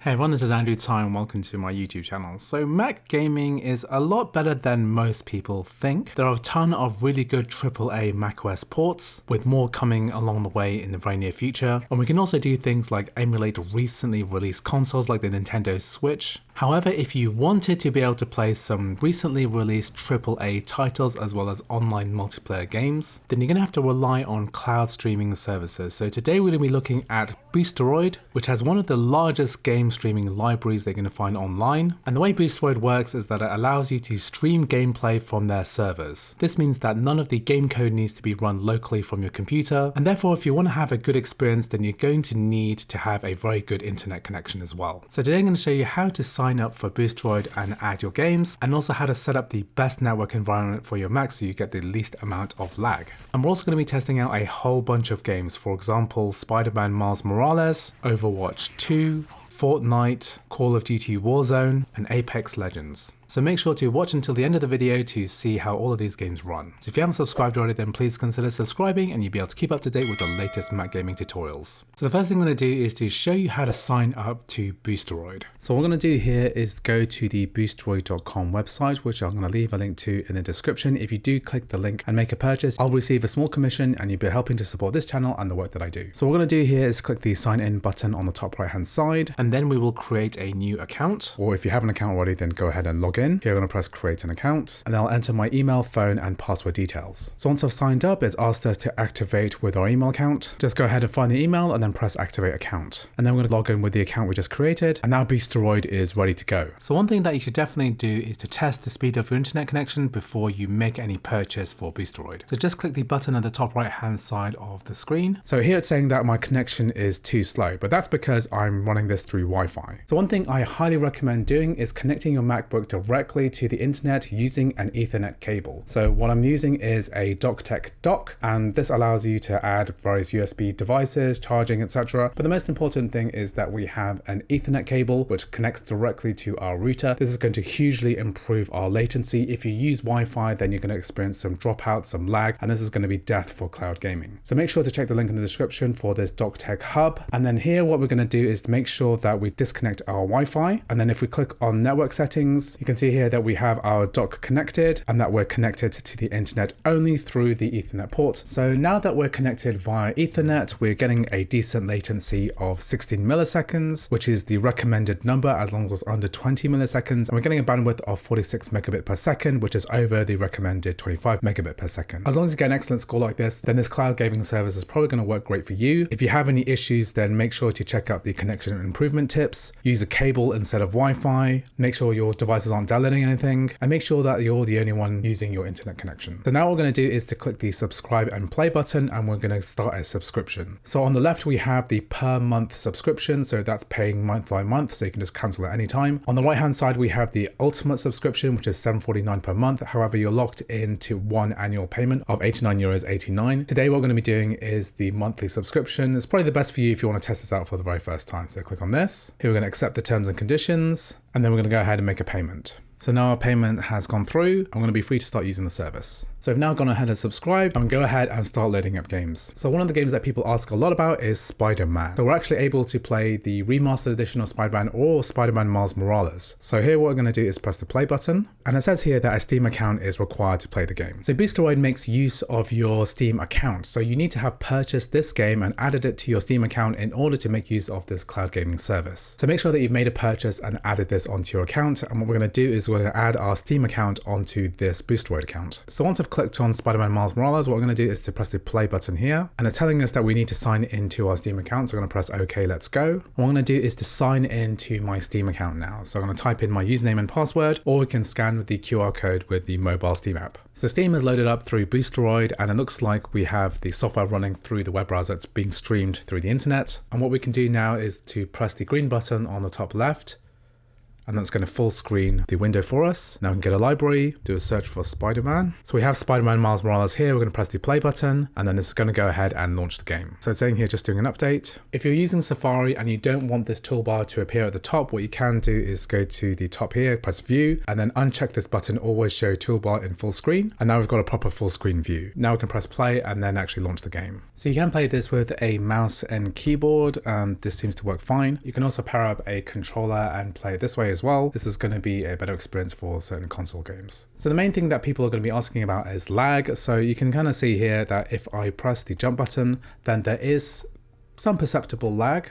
Hey everyone, this is Andrew Tsai and welcome to my YouTube channel. So Mac gaming is a lot better than most people think. There are a ton of really good AAA macOS ports, with more coming along the way in the very near future. And we can also do things like emulate recently released consoles like the Nintendo Switch. However, if you wanted to be able to play some recently released AAA titles as well as online multiplayer games, then you're going to have to rely on cloud streaming services. So today we're going to be looking at Boosteroid, which has one of the largest game streaming libraries they're going to find online. And the way Boosteroid works is that it allows you to stream gameplay from their servers. This means that none of the game code needs to be run locally from your computer, and therefore if you want to have a good experience, then you're going to need to have a very good internet connection as well. So today I'm going to show you how to sign up for Boosteroid and add your games, and also how to set up the best network environment for your Mac so you get the least amount of lag. And we're also going to be testing out a whole bunch of games, for example Spider-Man Miles Morales, Overwatch 2, Fortnite, Call of Duty Warzone, and Apex Legends. So make sure to watch until the end of the video to see how all of these games run. So if you haven't subscribed already, then please consider subscribing and you'll be able to keep up to date with the latest Mac gaming tutorials. So the first thing I'm going to do is to show you how to sign up to Boosteroid. So what we're going to do here is go to the boosteroid.com website, which I'm going to leave a link to in the description. If you do click the link and make a purchase, I'll receive a small commission and you'll be helping to support this channel and the work that I do. So what we're going to do here is click the sign in button on the top right hand side, and then we will create a new account. Or if you have an account already, then go ahead and log in. Here I'm going to press create an account, and then I'll enter my email, phone, and password details. So once I've signed up, it's asked us to activate with our email account. Just go ahead and find the email and then press activate account. And then we're going to log in with the account we just created, and now Boosteroid is ready to go. So one thing that you should definitely do is to test the speed of your internet connection before you make any purchase for Boosteroid. So just click the button at the top right hand side of the screen. So here it's saying that my connection is too slow, but that's because I'm running this through Wi-Fi. So one thing I highly recommend doing is connecting your MacBook directly to the internet using an Ethernet cable. So what I'm using is a DockTech dock, and this allows you to add various USB devices, charging, etc. But the most important thing is that we have an Ethernet cable which connects directly to our router. This is going to hugely improve our latency. If you use Wi-Fi, then you're going to experience some dropouts, some lag, and this is going to be death for cloud gaming. So make sure to check the link in the description for this DockTech hub. And then here what we're going to do is to make sure that we disconnect our Wi-Fi, and then if we click on network settings, you can see here that we have our dock connected and that we're connected to the internet only through the Ethernet port. So now that we're connected via Ethernet, we're getting a decent latency of 16 milliseconds, which is the recommended number as long as it's under 20 milliseconds. And we're getting a bandwidth of 46 megabit per second, which is over the recommended 25 megabit per second. As long as you get an excellent score like this, then this cloud gaming service is probably going to work great for you. If you have any issues, then make sure to check out the connection improvement tips. Use a cable instead of Wi-Fi. Make sure your devices aren't downloading anything, and make sure that you're the only one using your internet connection. So now what we're going to do is to click the subscribe and play button, and we're going to start a subscription. So on the left we have the per month subscription, so that's paying month by month, so you can just cancel at any time. On the right hand side we have the ultimate subscription, which is $7.49 per month. However, you're locked into one annual payment of €89.89. Today what we're going to be doing is the monthly subscription. It's probably the best for you if you want to test this out for the very first time. So click on this. Here we're going to accept the terms and conditions, and then we're going to go ahead and make a payment. So now our payment has gone through. I'm going to be free to start using the service. So I've now gone ahead and subscribed and go ahead and start loading up games. So one of the games that people ask a lot about is Spider-Man. So we're actually able to play the remastered edition of Spider-Man or Spider-Man Miles Morales. So here what we're going to do is press the play button, and it says here that a Steam account is required to play the game. So Boosteroid makes use of your Steam account. So you need to have purchased this game and added it to your Steam account in order to make use of this cloud gaming service. So make sure that you've made a purchase and added this onto your account. And what we're going to do is we're going to add our Steam account onto this Boosteroid account. So once I've clicked on Spider-Man Miles Morales, what we're going to do is to press the play button here, and it's telling us that we need to sign into our Steam account. So I'm going to press OK, let's go. What I'm going to do is to sign into my Steam account now. So I'm going to type in my username and password, or we can scan with the QR code with the mobile Steam app. So Steam is loaded up through Boosteroid, and it looks like we have the software running through the web browser that's being streamed through the internet. And what we can do now is to press the green button on the top left, and that's going to full screen the window for us. Now we can get a library, do a search for Spider-Man. So we have Spider-Man Miles Morales here. We're going to press the play button, and then this is going to go ahead and launch the game. So it's saying here just doing an update. If you're using Safari and you don't want this toolbar to appear at the top, what you can do is go to the top here, press view, and then uncheck this button, always show toolbar in full screen. And now we've got a proper full screen view. Now we can press play and then actually launch the game. So you can play this with a mouse and keyboard, and this seems to work fine. You can also pair up a controller and play it this way as well. This is going to be a better experience for certain console games. So the main thing that people are going to be asking about is lag. So you can kind of see here that if I press the jump button, then there is some perceptible lag.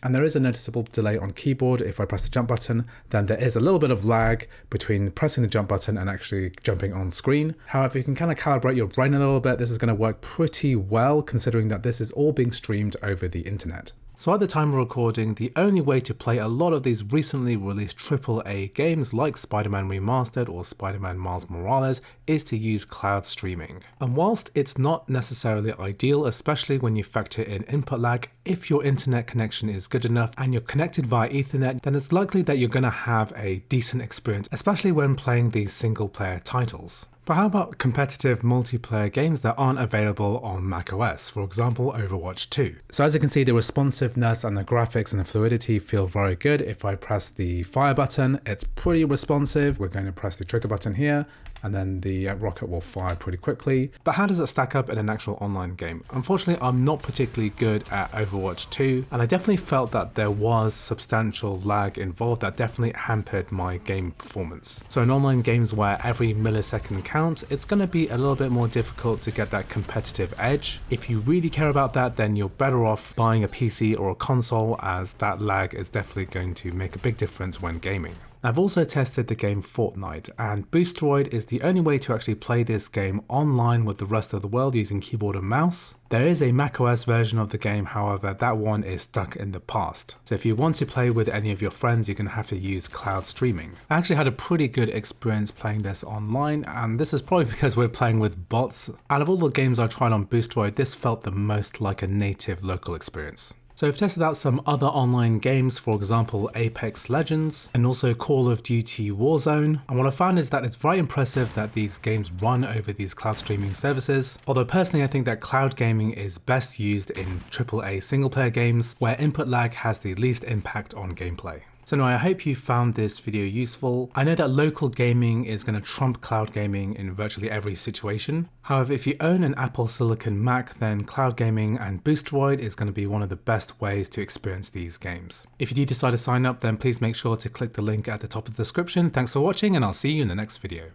And there is a noticeable delay on keyboard. If I press the jump button, then there is a little bit of lag between pressing the jump button and actually jumping on screen. However, you can kind of calibrate your brain a little bit. This is going to work pretty well considering that this is all being streamed over the internet. So at the time of recording, the only way to play a lot of these recently released AAA games like Spider-Man Remastered or Spider-Man Miles Morales is to use cloud streaming. And whilst it's not necessarily ideal, especially when you factor in input lag, if your internet connection is good enough and you're connected via Ethernet, then it's likely that you're going to have a decent experience, especially when playing these single player titles. But how about competitive multiplayer games that aren't available on macOS, for example Overwatch 2? So as you can see, the responsiveness and the graphics and the fluidity feel very good. If I press the fire button, it's pretty responsive. We're going to press the trigger button here, and then the rocket will fire pretty quickly. But how does it stack up in an actual online game? Unfortunately, I'm not particularly good at Overwatch 2, and I definitely felt that there was substantial lag involved that definitely hampered my game performance. So in online games where every millisecond counts, it's going to be a little bit more difficult to get that competitive edge. If you really care about that, then you're better off buying a PC or a console, as that lag is definitely going to make a big difference when gaming. I've also tested the game Fortnite, and Boosteroid is the only way to actually play this game online with the rest of the world using keyboard and mouse. There is a macOS version of the game, however that one is stuck in the past. So if you want to play with any of your friends, you're going to have to use cloud streaming. I actually had a pretty good experience playing this online, and this is probably because we're playing with bots. Out of all the games I tried on Boosteroid, this felt the most like a native local experience. So I've tested out some other online games, for example Apex Legends and also Call of Duty Warzone, and what I found is that it's very impressive that these games run over these cloud streaming services, although personally I think that cloud gaming is best used in AAA single player games where input lag has the least impact on gameplay. So now I hope you found this video useful. I know that local gaming is going to trump cloud gaming in virtually every situation. However, if you own an Apple Silicon Mac, then cloud gaming and Boosteroid is going to be one of the best ways to experience these games. If you do decide to sign up, then please make sure to click the link at the top of the description. Thanks for watching, and I'll see you in the next video.